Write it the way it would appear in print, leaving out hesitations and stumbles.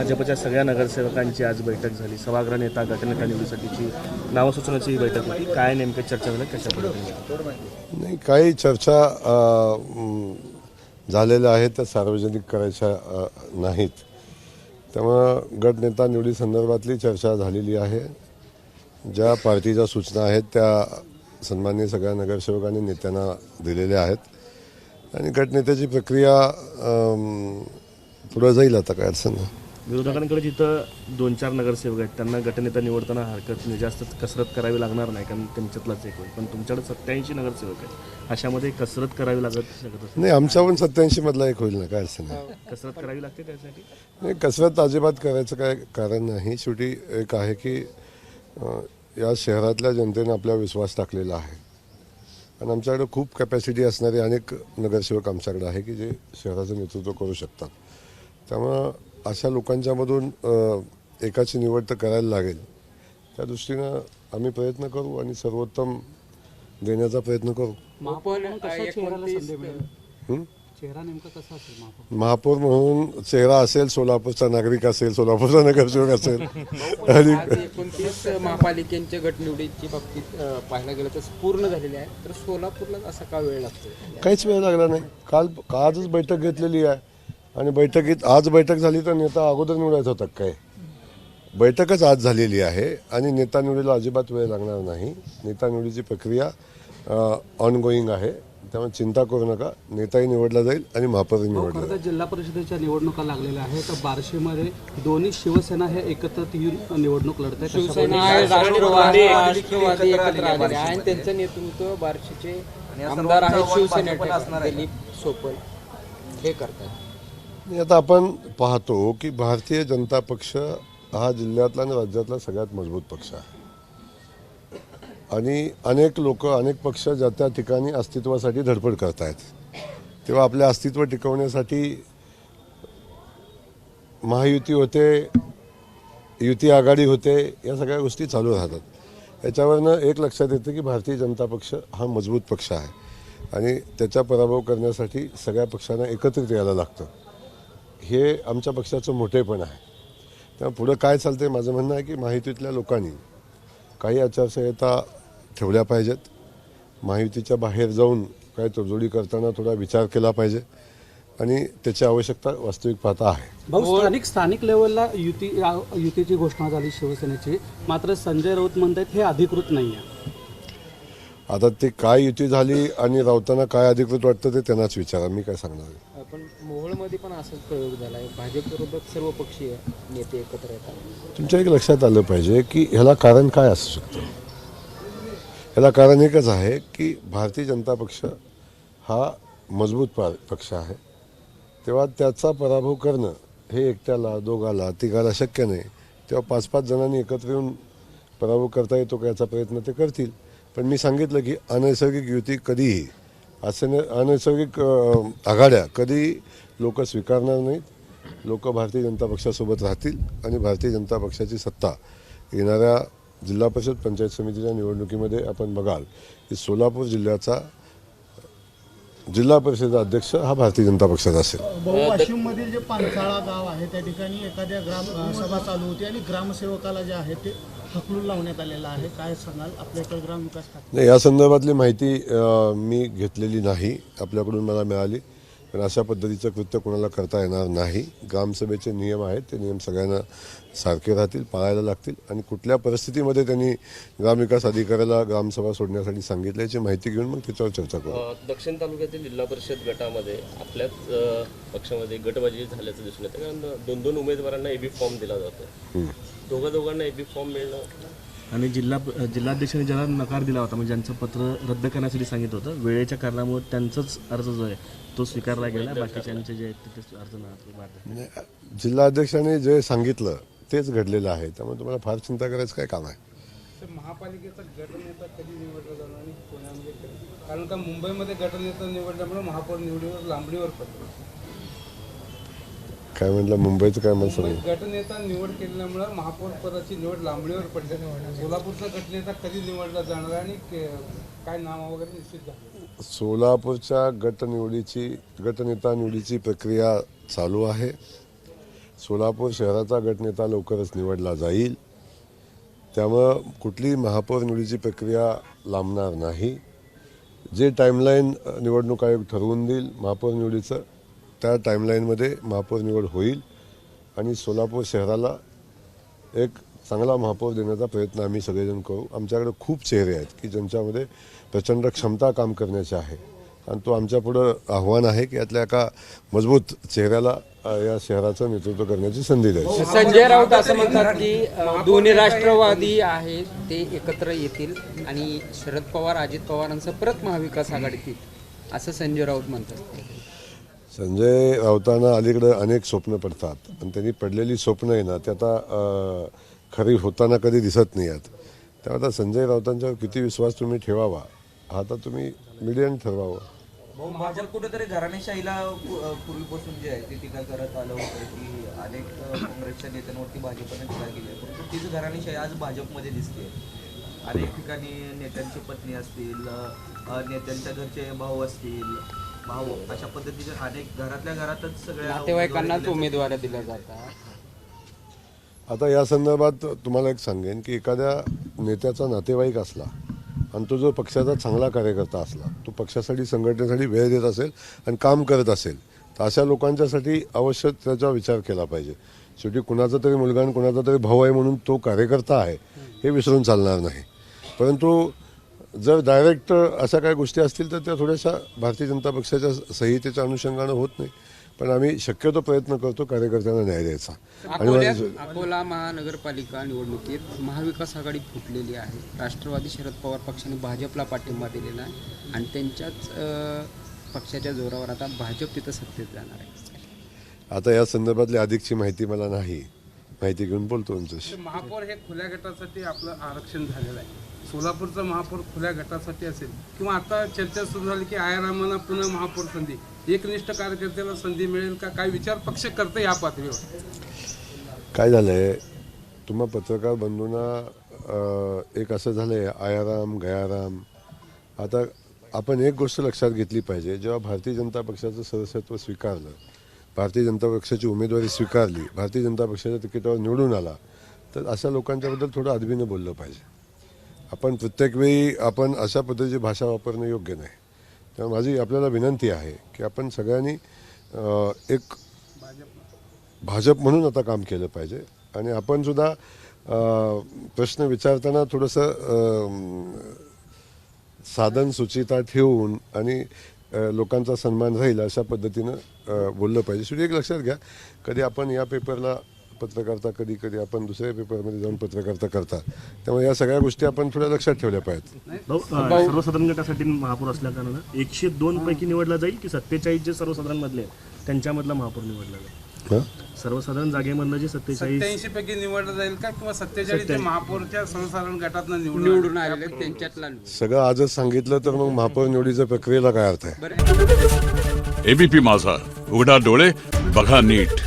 भाजपच्या सगळ्या नगरसेवकांची आज बैठक झाली. सभागृह नेता गटनेता निवडीसाठीची नावं सुचवण्याची ही बैठक होती. काय नेमकं चर्चा झाली, कशा पद्धतीने? नाही, काही चर्चा झालेल्या आहेत त्या सार्वजनिक करायच्या नाहीत. त्यामुळं गटनेता निवडीसंदर्भातली चर्चा झालेली आहे. ज्या पार्टीच्या सूचना आहेत त्या सन्माननीय सगळ्या नगरसेवकांनी नेत्यांना दिलेल्या आहेत आणि गटनेत्याची प्रक्रिया पुढे जाईल. आता काय अडचण नाही. विरोधकांकडे जिथं 2-4 नगरसेवक आहेत त्यांना गटनेता निवडताना हरकत नाही, जास्त कसरत करावी लागणार नाही, कारण त्यांच्यातलाच एक होईल. पण तुमच्याकडे 87 नगरसेवक आहेत, अशामध्ये कसरत करावी शकत नाही. आमच्या पण 87 मधला एक होईल ना, काय अडचण नाही. कसरत करावी लागते त्यासाठी? नाही, कसरत अजिबात करायचं काय कारण नाही. शेवटी एक आहे की या शहरातल्या जनतेने आपल्यावर विश्वास टाकलेला आहे आणि आमच्याकडे खूप कॅपॅसिटी असणारे अनेक नगरसेवक आमच्याकडे आहे की जे शहराचं नेतृत्व करू शकतात. त्यामुळं अशा लोकांच्यामधून एकाची निवड तर करायला लागेल. त्या दृष्टीनं आम्ही प्रयत्न करू आणि सर्वोत्तम देण्याचा प्रयत्न करू. महापौर म्हणून चेहरा असेल, सोलापूरचा नागरिक असेल, सोलापूरचा नगरसेवक असेल आणि 29 महापालिकेच्या गटनिवडीची बाबतीत पाहायला गेलं तर पूर्ण झालेली आहे. तर सोलापूरला असा का वेळ लागतो? काहीच वेळ लागला नाही. आजच बैठक घेतलेली आहे आणि बैठकीत आज बैठक झाली तर नेता अगोदर निवडायचा होता काय? बैठकच आज झालेली आहे आणि नेता निवडीला अजिबात वेळ लागणार नाही. नेता निवडीची प्रक्रिया ऑनगोईंग आहे, त्यामुळे चिंता करू नका. नेताही निवडला जाईल आणि महापौरही निवडला जाईल. जिल्हा परिषदेच्या निवडणुका लागलेल्या आहेत, तर बार्शीमध्ये दोन्ही शिवसेना हे एकत्र येऊन निवडणूक लढत आहेत. शिवसेना राष्ट्रवादी एकत्र आलेले आहे आणि त्यांचं नेतृत्व बार्शीचे आमदार आहेत शिवसेनेचे दिलीप सोपल हे करतात. आता आपण पाहतो की भारतीय जनता पक्ष हा जिल्ह्यातला आणि राज्यातला सगळ्यात मजबूत पक्ष आहे आणि अनेक लोक, अनेक पक्ष ज्या त्या ठिकाणी अस्तित्वासाठी धडपड करत आहेत. तेव्हा आपले अस्तित्व टिकवण्यासाठी महायुती होते, युती आघाडी होते, या सगळ्या गोष्टी चालू राहतात. याच्यावरनं एक लक्षात येतं की भारतीय जनता पक्ष हा मजबूत पक्ष आहे आणि त्याचा पराभव करण्यासाठी सगळ्या पक्षांना एकत्रित यायला लागतं. हे आमच्या पक्षाचं मोठेपण आहे. त्यामुळे पुढं काय चालतंय, माझं म्हणणं आहे की महायुतीतल्या लोकांनी काही आचारसंहिता ठेवल्या पाहिजेत. महायुतीच्या बाहेर जाऊन काही तडजोडी करताना थोडा विचार केला पाहिजे आणि त्याची आवश्यकता वास्तविक पाहता आहे. भाऊ, स्थानिक लेवलला युतीची घोषणा झाली शिवसेनेची, मात्र संजय राऊत म्हणतात हे अधिकृत नाही आहे. आता ते काय युती झाली आणि राऊतांना काय अधिकृत वाटतं ते त्यांनाच विचारा, मी काय सांगणार आहे. पण मोहोळमध्ये पण असाच प्रयोग झाला आहे. भाजपबरोबर सर्व पक्षीय नेते एकत्र येतात. तुमच्या एक लक्षात आलं पाहिजे की ह्याला कारण काय असू शकतं. ह्याला कारण एकच आहे की भारतीय जनता पक्ष हा मजबूत पक्ष आहे. तेव्हा त्याचा पराभव करणं हे एकट्याला, दोघाला, तिघाला शक्य नाही. तेव्हा 5-5 जणांनी एकत्र येऊन पराभव करता येतो का याचा प्रयत्न ते करतील. पण मी सांगितलं की अनैसर्गिक युती कधीही, अनैसर्गिक आघाड्या कधी लोक स्वीकारणार नाहीत. लोक भारतीय जनता पक्षासोबत राहतील आणि भारतीय जनता पक्षाची सत्ता येणाऱ्या जिल्हा परिषद पंचायत समितीच्या निवडणुकीमध्ये आपण बघाल की सोलापूर जिल्ह्याचा जिल्हा परिषद अध्यक्ष हा भारतीय जनता पक्षाचा असेल. वाशिममधील जे पानसाळा गाव आहे त्या ठिकाणी एखाद्या ग्रामसभा चालू होती आणि ग्रामसेवकाला जे आहे ते हकलून लावण्यात आलेलं आहे. काय सांगाल आपल्याकडे ग्रामविकास खाते? नाही, या संदर्भातली माहिती मी घेतलेली नाही, आपल्याकडून मला मिळाली. पण अशा पद्धतीचं कृत्य कोणाला करता येणार नाही. ग्रामसभेचे नियम आहेत, ते नियम सगळ्यांना सारखे राहतील, पाळायला लागतील आणि कुठल्या परिस्थितीमध्ये त्यांनी ग्रामविकास अधिकाऱ्याला ग्रामसभा सोडण्यासाठी सांगितलं याची माहिती घेऊन मग त्याच्यावर चर्चा करू. दक्षिण तालुक्यातील जिल्हा परिषद गटामध्ये आपल्याच पक्षामध्ये गटबाजी झाल्याचं दिसून येतं, कारण 2 उमेदवारांना एबी फॉर्म दिला जातो. दोघांना एबी फॉर्म मिळणं आणि जिल्हाध्यक्षांनी ज्याला नकार दिला होता, म्हणजे ज्यांचं पत्र रद्द करण्यासाठी सांगितलं होतं, वेळेच्या कारणामुळे त्यांचाच अर्ज जो आहे तो स्वीकारला गेला, बाकीच्यांचे जे आहेत ते अर्ज नाही. जिल्हाध्यक्षांनी जे सांगितलं तेच घडलेलं आहे. त्यामुळे तुम्हाला फार चिंता करायचं काय काम आहे. महापालिकेचा गटनेता कधी निवडला जाणार आणि पुण्यामध्ये कारण का मुंबईमध्ये गटनेता निवडल्यामुळे महापौर निवडीवर लांबणीवर पडतो. काय म्हटलं मुंबईचं काय मला सांग. गटनेता निवड केल्यामुळे महापौर पदाची निवड लांबणीवर पडली. सोलापूरचा गटनेता कधी निवडला जाणार आणि काय नाव वगैरे निश्चित झालं? सोलापूरच्या गटनेता निवडीची प्रक्रिया चालू आहे. सोलापूर शहराचा गटनेता लवकरच निवडला जाईल. त्यामुळं कुठलीही महापौर निवडीची प्रक्रिया लांबणार नाही. जे टाईमलाईन निवडणूक आयोग ठरवून देईल महापौर निवडीचं, त्या टाईमलाईनमध्ये महापौर निवड होईल आणि सोलापूर शहराला एक चांगला महापौर देण्याचा प्रयत्न आम्ही सगळेजण करू. आमच्याकडे खूप चेहरे आहेत की ज्यांच्यामध्ये प्रचंड क्षमता काम करण्याची आहे आणि तो आमच्यापुढं आव्हान आहे की यातल्या एका मजबूत चेहऱ्याला या शहराचं नेतृत्व करण्याची संधी द्यायची. संजय राऊत असं म्हणतात की दोन्ही राष्ट्रवादी आहेत ते एकत्र येतील आणि शरद पवार अजित पवारांचं परत महाविकास आघाडीत येईल असं संजय राऊत म्हणतात. संजय राऊतांना अलीकडे अनेक स्वप्न पडतात आणि त्यांनी पडलेली स्वप्न आहे ना ते आता खरी होताना कधी दिसत नाही आहेत. त्यामुळे आता संजय राऊतांच्यावर किती विश्वास तुम्ही ठेवावा हा आता तुम्ही मीडियाने ठरवावं. भाजप कुठेतरी घराणेशाहीला पूर्वीपासून जे आहे ते टीका करत आलं होतं की अनेक काँग्रेसच्या नेत्यांवरती भाजपने टीका केली आहे, परंतु तीच घराणेशाही आज भाजपमध्ये दिसते. अनेक ठिकाणी नेत्यांची पत्नी असतील, नेत्यांच्या घरचे भाऊ असतील, भाऊ अशा पद्धतीचे अनेक घरातल्या घरातच सगळ्या नातेवाईकांनाच उमेदवारी दिल्या जातात. आता या संदर्भात तुम्हाला एक सांगेन की एखाद्या नेत्याचा नातेवाईक असला आणि तो जो पक्षाचा चांगला कार्यकर्ता असला, तो पक्षासाठी संघटनेसाठी वेळ देत असेल आणि काम करत असेल तर अशा लोकांच्यासाठी अवश्य त्याचा विचार केला पाहिजे. शेवटी कुणाचा तरी मुलगा आणि कुणाचा तरी भाऊ आहे म्हणून तो कार्यकर्ता आहे हे विसरून चालणार नाही. परंतु जर डायरेक्ट अशा काही गोष्टी असतील तर त्या थोड्याशा भारतीय जनता पक्षाच्या संहितेच्या अनुषंगानं होत नाही, पण आम्ही शक्यतो प्रयत्न करतो कार्यकर्त्यांना न्याय द्यायचा. अकोला महानगरपालिका निवडणुकीत महाविकास आघाडी फुटलेली आहे. राष्ट्रवादी शरद पवार पक्षाने भाजपला पाठिंबा दिलेला आहे आणि त्यांच्याच पक्षाच्या जोरावर आता भाजप तिथं सत्तेत जाणार आहे. आता या संदर्भातली अधिकची माहिती मला नाही, माहिती घेऊन बोलतो तुमच्याशी. महापौर हे खुल्या गटासाठी आपलं आरक्षण झालेलं आहे. सोलापूरचा महापौर खुल्या गटासाठी असेल किंवा आता चर्चा सुरू झाली की आयरामांना पुन्हा महापौर संधी, एकनिष्ठ कार्यकर्त्याला संधी मिळेल का, काय विचार पक्ष करते या पातळीवर? काय झालंय तुम्हा पत्रकार बंधूंना एक असं झालंय आयाराम गयाराम. आता आपण एक गोष्ट लक्षात घेतली पाहिजे, जेव्हा भारतीय जनता पक्षाचं सदस्यत्व स्वीकारलं, भारतीय जनता पक्षाची उमेदवारी स्वीकारली, भारतीय जनता पक्षाच्या तिकिटावर निवडून आला, तर अशा लोकांच्याबद्दल थोडं अदबीनं बोललं पाहिजे. आपण प्रत्येक वेळी आपण अशा पद्धतीची भाषा वापरणं योग्य नाही. त्यामुळे माझी आपल्याला विनंती आहे की आपण सगळ्यांनी एक भाजप म्हणून आता काम केलं पाहिजे आणि आपण सुद्धा प्रश्न विचारताना थोडंसं साधन सुचिता ठेवून आणि लोकांचा सन्मान राहील अशा पद्धतीनं बोललं पाहिजे. शेवटी एक लक्षात घ्या, कधी आपण या पेपरला पत्रकारिता, कधी कधी आपण दुसऱ्या पेपरमध्ये जाऊन पत्रकारिता करता, त्यामुळे या सगळ्या गोष्टी आपण थोड्या लक्षात ठेवल्या पाहिजेत. सर्वसाधारण गटासाठी महापौर असल्या कारणानं 102 पैकी निवडला जाईल की 47 जे सर्वसाधारण मधले आहेत त्यांच्यामधला महापौर निवडला जाईल? सर्वसाधारण जागेमधलं जे 87 पैकी निवडलं जाईल का किंवा 47 जे महापौरच्या सर्वसाधारण गटातून निवडून आलेले त्यांच्यातला सगळं आजच सांगितलं तर मग महापौर निवडीच्या प्रक्रियेला काय अर्थ आहे? एबीपी माझा, उघडा डोळे बघा नीट.